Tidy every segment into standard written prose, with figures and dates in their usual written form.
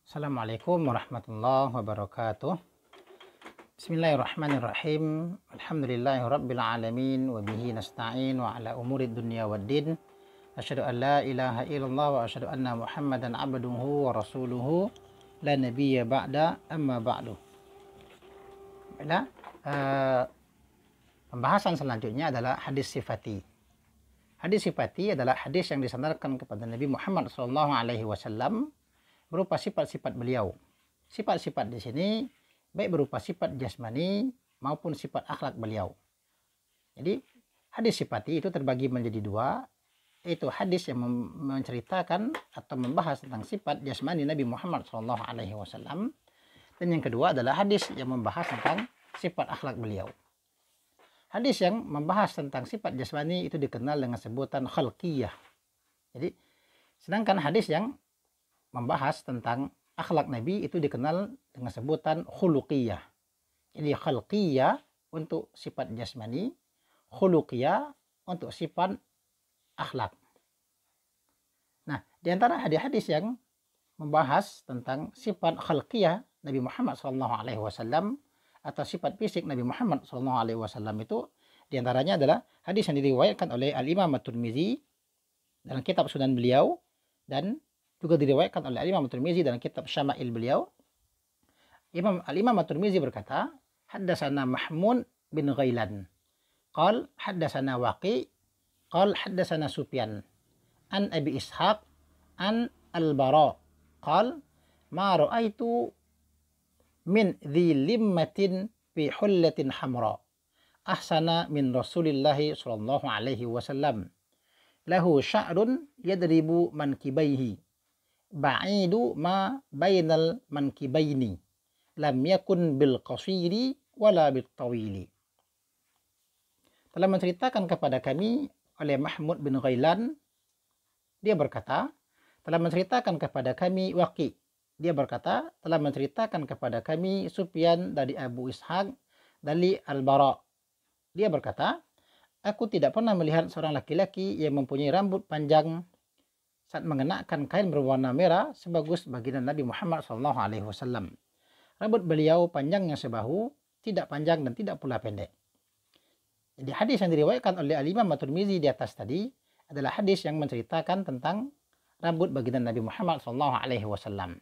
Assalamualaikum warahmatullahi wabarakatuh. Bismillahirrahmanirrahim. Alhamdulillahirabbil alamin wa bihi nasta'in wa ala umurid dunya waddin. Asyhadu an la ilaha illallah wa asyhadu anna Muhammadan abduhu wa rasuluhu la nabiyya ba'da amma ba'du. Baiklah, pembahasan selanjutnya adalah hadis sifati. Hadis sifati adalah hadis yang disandarkan kepada Nabi Muhammad SAW berupa sifat-sifat beliau. Sifat-sifat di sini baik berupa sifat jasmani maupun sifat akhlak beliau. Jadi hadis sifati itu terbagi menjadi dua, yaitu hadis yang menceritakan atau membahas tentang sifat jasmani Nabi Muhammad SAW, dan yang kedua adalah hadis yang membahas tentang sifat akhlak beliau. Hadis yang membahas tentang sifat jasmani itu dikenal dengan sebutan khalqiyah. Jadi sedangkan hadis yang membahas tentang akhlak Nabi itu dikenal dengan sebutan khuluqiyah. Jadi khalqiyah untuk sifat jasmani, khuluqiyah untuk sifat akhlak. Nah, di antara hadis-hadis yang membahas tentang sifat khalqiyah Nabi Muhammad SAW atau sifat fisik Nabi Muhammad SAW itu diantaranya adalah hadis yang diriwayatkan oleh Al-Imam At-Tirmizi dalam kitab Sunan beliau, dan juga diriwayatkan oleh Al-Imam At-Tirmizi dalam kitab Syama'il beliau. Al-Imam At-Tirmizi berkata, haddatsana Mahmud bin Ghailan qal haddatsana Waqi qal haddatsana Sufyan an Abi Ishaq an Al-Bara qal ma ra'aitu min dhi limmatin fi hullatin hamra ahsana min Rasulillahi sallallahu alaihi wasallam lahu sya'run yadribu mankibaihi ba'idu ma bainal mankibaini lam yakun bil qasiri wala bil tawili. Telah menceritakan kepada kami oleh Mahmud bin Ghailan, dia berkata, telah menceritakan kepada kami Waqi, dia berkata, telah menceritakan kepada kami Sufyan dari Abu Ishaq dari Al-Bara, dia berkata, aku tidak pernah melihat seorang laki-laki yang mempunyai rambut panjang saat mengenakan kain berwarna merah sebagus baginda Nabi Muhammad SAW. Rambut beliau panjangnya sebahu, tidak panjang dan tidak pula pendek. Jadi hadis yang diriwayatkan oleh Al-Imam At-Tirmizi di atas tadi adalah hadis yang menceritakan tentang rambut baginda Nabi Muhammad SAW.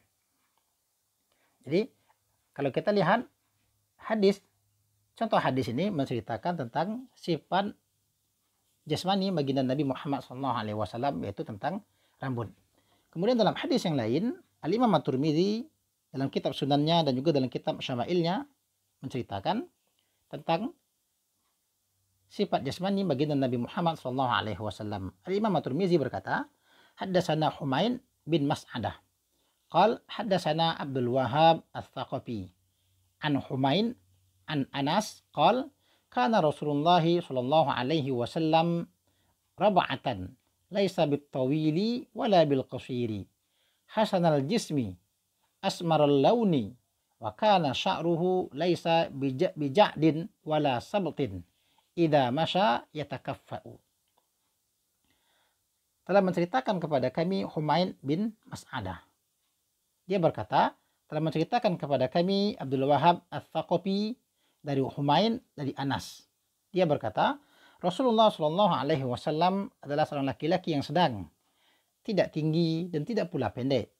Jadi kalau kita lihat hadis, contoh hadis ini menceritakan tentang sifat jasmani baginda Nabi Muhammad SAW, yaitu tentang rambut. Kemudian dalam hadis yang lain, Al-Imam At-Tirmizi dalam kitab Sunannya dan juga dalam kitab Syama'ilnya menceritakan tentang sifat jasmani baginda Nabi Muhammad SAW. Al-Imam At-Tirmizi berkata, haddatsana Humain bin Mas'adah qal haddatsana Abdul Wahhab Ats-Tsaqafi an Humain an Anas qal kana Rasulullah sallallahu alaihi wasallam rab'atan laisa bit-tawili wala bil-qasiri hasanal jismi asmaral launi wa kana sya'ruhu laisa bija'din wala sabtin idza masya yatakaffa'u. Telah menceritakan kepada kami Humain bin Mas'adah, dia berkata, telah menceritakan kepada kami Abdul Wahhab Ats-Tsaqafi dari Humain dari Anas, dia berkata, Rasulullah SAW adalah seorang laki-laki yang sedang, tidak tinggi dan tidak pula pendek.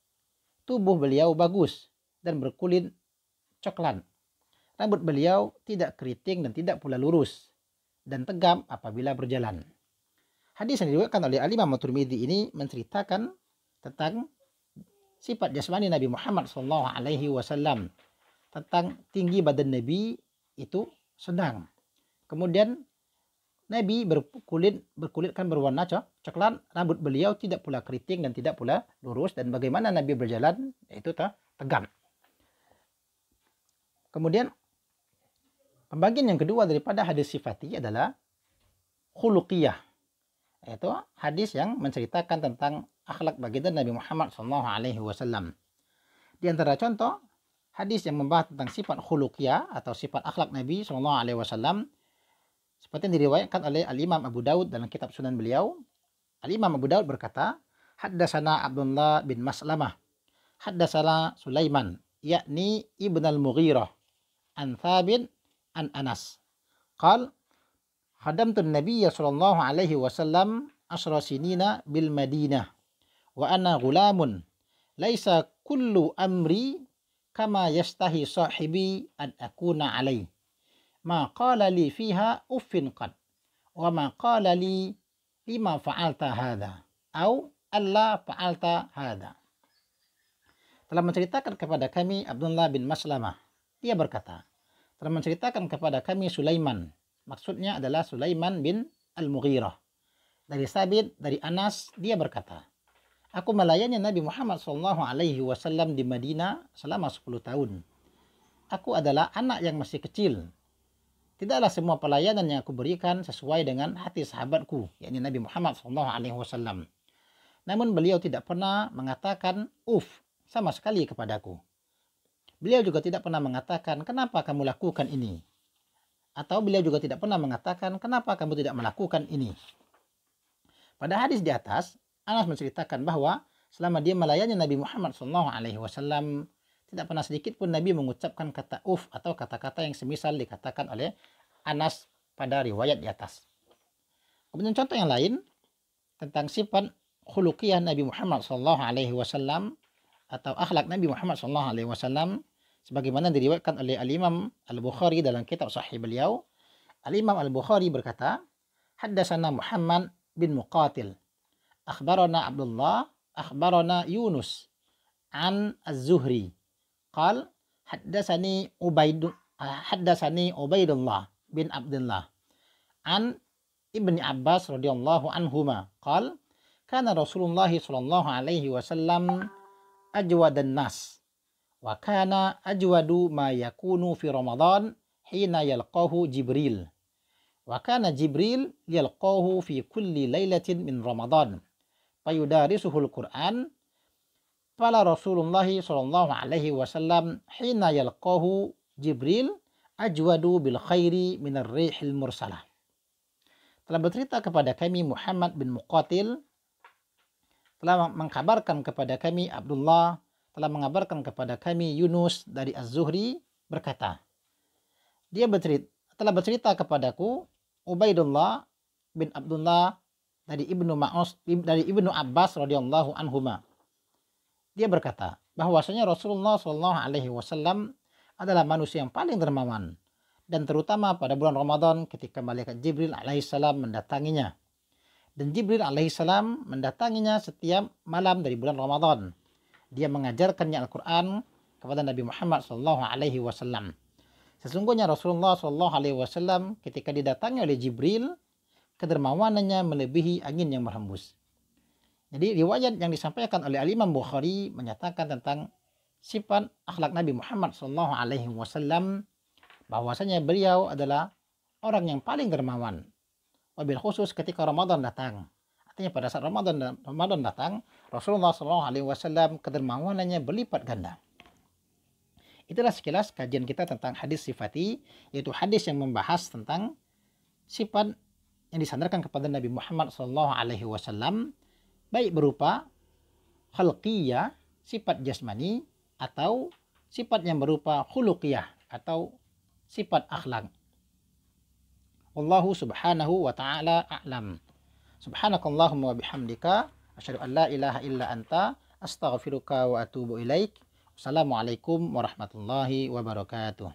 Tubuh beliau bagus dan berkulit coklat. Rambut beliau tidak keriting dan tidak pula lurus dan tegap apabila berjalan. Hadis yang diriwayatkan oleh Al-Imam At-Tirmizi ini menceritakan tentang sifat jasmani Nabi Muhammad SAW, tentang tinggi badan Nabi itu sedang. Kemudian Nabi berkulit kan berwarna coklat, rambut beliau tidak pula keriting dan tidak pula lurus, dan bagaimana Nabi berjalan itu tegap. Kemudian pembagian yang kedua daripada hadis sifati adalah khuluqiyah, yaitu hadis yang menceritakan tentang akhlak baginda Nabi Muhammad SAW. Di antara contoh hadis yang membahas tentang sifat khuluqiyah atau sifat akhlak Nabi SAW seperti yang diriwayatkan oleh Al-Imam Abu Daud dalam kitab Sunan beliau. Al-Imam Abu Daud berkata, haddatsana Abdullah bin Maslamah haddatsana Sulaiman yakni Ibn al-Mughirah an Thabit an Anas qal khadamtu an-nabiy sallallahu alaihi wasallam 10 sinina bil Madinah wa ana ghulamun laisa kullu amri kama yastahi sahibi an akuna alaihi ma qala li fiha uffin qad wa ma qala li lima fa'alta hadha au alla fa'alta hadha. Telah menceritakan kepada kami Abdullah bin Maslamah, dia berkata, telah menceritakan kepada kami Sulaiman, maksudnya adalah Sulaiman bin Al-Mughirah, dari Sabit, dari Anas, dia berkata, aku melayani Nabi Muhammad SAW di Madinah selama 10 tahun. Aku adalah anak yang masih kecil. Tidaklah semua pelayanan yang aku berikan sesuai dengan hati sahabatku, yakni Nabi Muhammad SAW. Namun beliau tidak pernah mengatakan sama sekali kepadaku. Beliau juga tidak pernah mengatakan kenapa kamu lakukan ini. Atau beliau juga tidak pernah mengatakan kenapa kamu tidak melakukan ini. Pada hadis di atas, Anas menceritakan bahwa selama dia melayani Nabi Muhammad SAW, tidak pernah sedikit pun Nabi mengucapkan kata atau kata-kata yang semisal dikatakan oleh Anas pada riwayat di atas. Kemudian contoh yang lain tentang sifat khuluqiyah Nabi Muhammad SAW atau akhlak Nabi Muhammad SAW sebagaimana diriwayatkan oleh Al-Imam Al-Bukhari dalam kitab Sahih beliau. Al-Imam Al-Bukhari berkata, haddatsana Muhammad bin Muqatil, akhbarana Abdullah, akhbarana Yunus an Az-Zuhri qal haddatsani Ubaidullah bin Abdullah an Ibni Abbas radhiyallahu anhuma qal kana Rasulullah sallallahu alaihi wasallam ajwadan nas wa kana ajwadu ma yakunu fi Ramadan hina yalqahu Jibril wa kana Jibril yalqahu fi kulli lailatin min Ramadan fayudarisuhul Qur'an. Fala Rasulullah sallallahu alaihi wasallam hina yalqahu Jibril ajwadu bil khairi minar rihil mursalah. Telah bercerita kepada kami Muhammad bin Muqatil, telah mengkabarkan kepada kami Abdullah, telah mengabarkan kepada kami Yunus dari Az-Zuhri berkata, telah bercerita kepadaku Ubaidullah bin Abdullah dari Ibnu Abbas radhiyallahu anhuma. Dia berkata bahwasanya Rasulullah Shallallahu Alaihi Wasallam adalah manusia yang paling dermawan, dan terutama pada bulan Ramadan ketika malaikat Jibril alaihissalam mendatanginya. Dan Jibril alaihissalam mendatanginya setiap malam dari bulan Ramadan. Dia mengajarkannya Al-Quran kepada Nabi Muhammad Shallallahu Alaihi Wasallam. Sesungguhnya Rasulullah Shallallahu Alaihi Wasallam ketika didatangi oleh Jibril, kedermawanannya melebihi angin yang berhembus. Jadi riwayat yang disampaikan oleh Al-Imam Bukhari menyatakan tentang sifat akhlak Nabi Muhammad SAW bahwasanya beliau adalah orang yang paling dermawan. Wabil khusus ketika Ramadan datang. Artinya pada saat Ramadan datang, Rasulullah SAW kedermawanannya berlipat ganda. Itulah sekilas kajian kita tentang hadis sifati, yaitu hadis yang membahas tentang sifat yang disandarkan kepada Nabi Muhammad SAW, baik berupa khalqiyah, sifat jasmani, atau sifat yang berupa khuluqiyah, atau sifat akhlak. Wallahu subhanahu wa ta'ala a'lam. Subhanakallahumma wa bihamdika asyhadu an la ilaha illa anta astaghfiruka wa atubu ilaik. Wassalamualaikum warahmatullahi wabarakatuh.